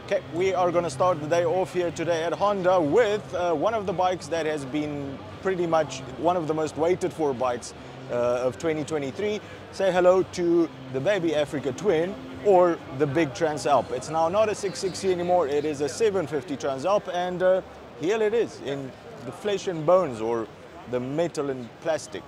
Okay, we are going to start the day off here today at Honda with one of the bikes that has been pretty much one of the most waited for bikes of 2023. Say hello to the baby Africa Twin, or the big Transalp. It's now not a 660 anymore, it is a 750 Transalp, and here it is in the flesh and bones, or the metal and plastic.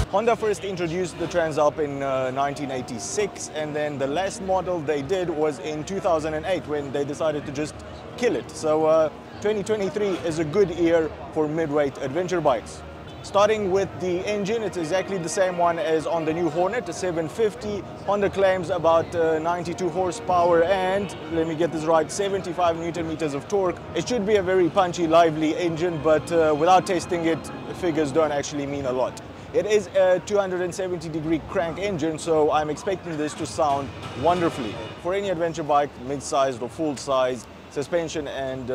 Honda first introduced the Transalp in 1986, and then the last model they did was in 2008 when they decided to just kill it. So 2023 is a good year for mid-weight adventure bikes. Starting with the engine, it's exactly the same one as on the new Hornet, the 750. Honda claims about 92 horsepower and, let me get this right, 75 Newton meters of torque. It should be a very punchy, lively engine, but without testing it, figures don't actually mean a lot. It is a 270-degree crank engine, so I'm expecting this to sound wonderfully. For any adventure bike, mid-sized or full-sized, suspension and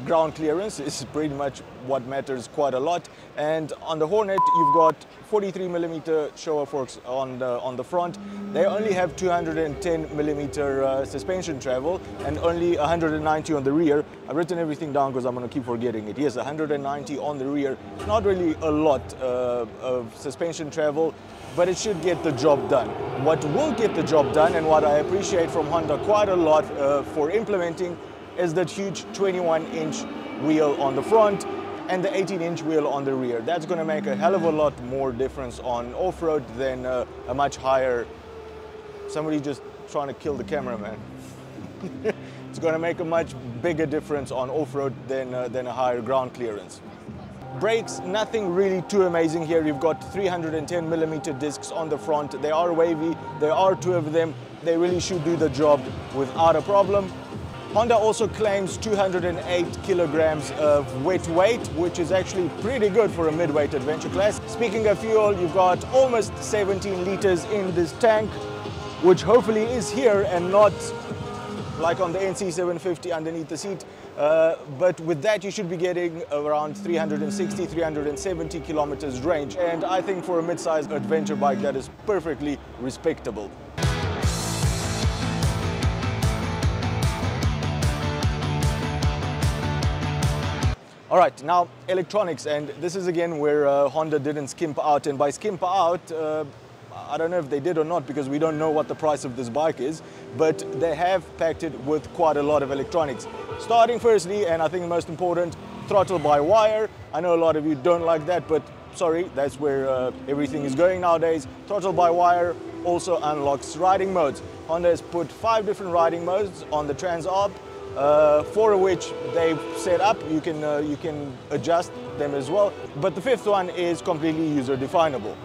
ground clearance is pretty much what matters quite a lot. And on the Hornet, you've got 43mm shower forks on the front. They only have 210mm suspension travel and only 190 on the rear. I've written everything down because I'm going to keep forgetting it. Yes, 190 on the rear. Not really a lot of suspension travel, but it should get the job done. What will get the job done, and what I appreciate from Honda quite a lot for implementing, is that huge 21-inch wheel on the front and the 18-inch wheel on the rear. That's going to make a hell of a lot more difference on off-road than a much higher... Somebody just trying to kill the cameraman. It's going to make a much bigger difference on off-road than a higher ground clearance. Brakes, nothing really too amazing here. You've got 310mm discs on the front. They are wavy. There are two of them. They really should do the job without a problem. Honda also claims 208 kilograms of wet weight, which is actually pretty good for a mid-weight adventure class. Speaking of fuel, you've got almost 17 liters in this tank, which hopefully is here and not like on the NC750 underneath the seat. But with that, you should be getting around 360, 370 kilometers range. And I think for a mid-sized adventure bike, that is perfectly respectable. All right, now electronics, and this is again where Honda didn't skimp out, and by skimp out, I don't know if they did or not because we don't know what the price of this bike is, but they have packed it with quite a lot of electronics. Starting firstly, and I think the most important, throttle by wire. I know a lot of you don't like that, but sorry, that's where everything is going nowadays. Throttle by wire also unlocks riding modes. Honda has put 5 different riding modes on the Transalp. 4 of which they've set up. You can adjust them as well, but the 5th one is completely user definable.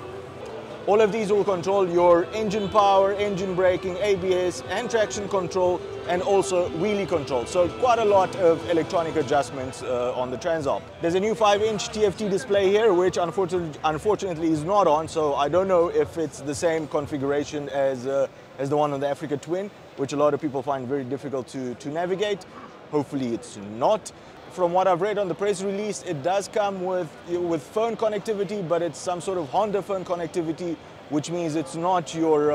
All of these will control your engine power, engine braking, ABS and traction control, and also wheelie control. So quite a lot of electronic adjustments on the Transalp. There's a new 5-inch TFT display here, which unfortunately is not on, so I don't know if it's the same configuration as the one on the Africa Twin, which a lot of people find very difficult to navigate. Hopefully it's not. From what I've read on the press release, it does come with phone connectivity, but it's some sort of Honda phone connectivity, which means it's not your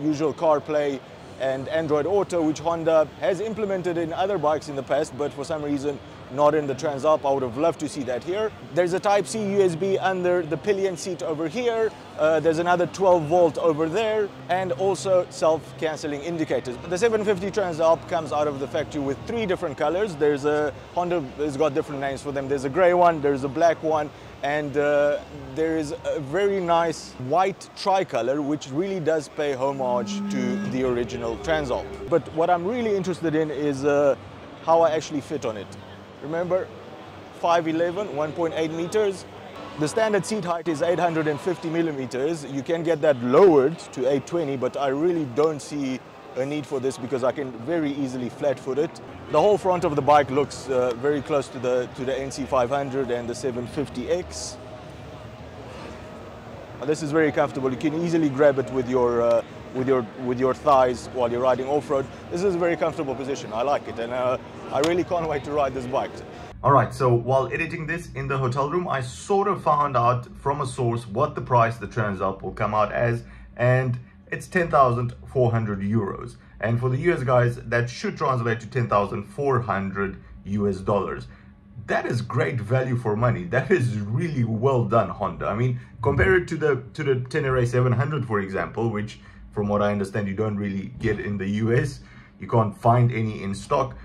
usual CarPlay and Android Auto, which Honda has implemented in other bikes in the past, but for some reason not in the Transalp. I would have loved to see that here. There's a Type-C USB under the pillion seat over here. There's another 12-volt over there, and also self-canceling indicators. The 750 Transalp comes out of the factory with 3 different colors. Honda has got different names for them. There's a gray one, there's a black one, and there is a very nice white tricolor, which really does pay homage to the original Transalp. But what I'm really interested in is how I actually fit on it. Remember, 5'11", 1.8 meters. The standard seat height is 850 millimeters. You can get that lowered to 820, but I really don't see a need for this because I can very easily flat-foot it. The whole front of the bike looks very close to the NC500 and the 750X. This is very comfortable. You can easily grab it with your thighs while you're riding off-road. This is a very comfortable position. I like it, and I really can't wait to ride this bike. All right, so while editing this in the hotel room, I sort of found out from a source what the price the Transalp will come out as, and it's 10,400 euros. And for the US guys, that should translate to 10,400 US dollars. That is great value for money. That is really well done, Honda. I mean, compare it to the Tenere 700, for example, which from what I understand, you don't really get in the US. You can't find any in stock.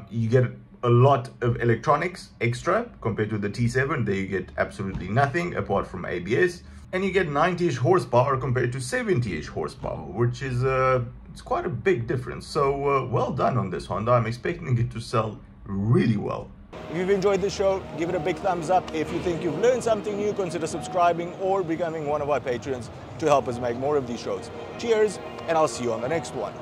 You get a lot of electronics extra compared to the T7. There you get absolutely nothing apart from ABS. And you get 90-ish horsepower compared to 70-ish horsepower, which is it's quite a big difference. So well done on this Honda. I'm expecting it to sell really well. If you've enjoyed the show, give it a big thumbs up. If you think you've learned something new, consider subscribing or becoming one of our patrons to help us make more of these shows. Cheers, and I'll see you on the next one.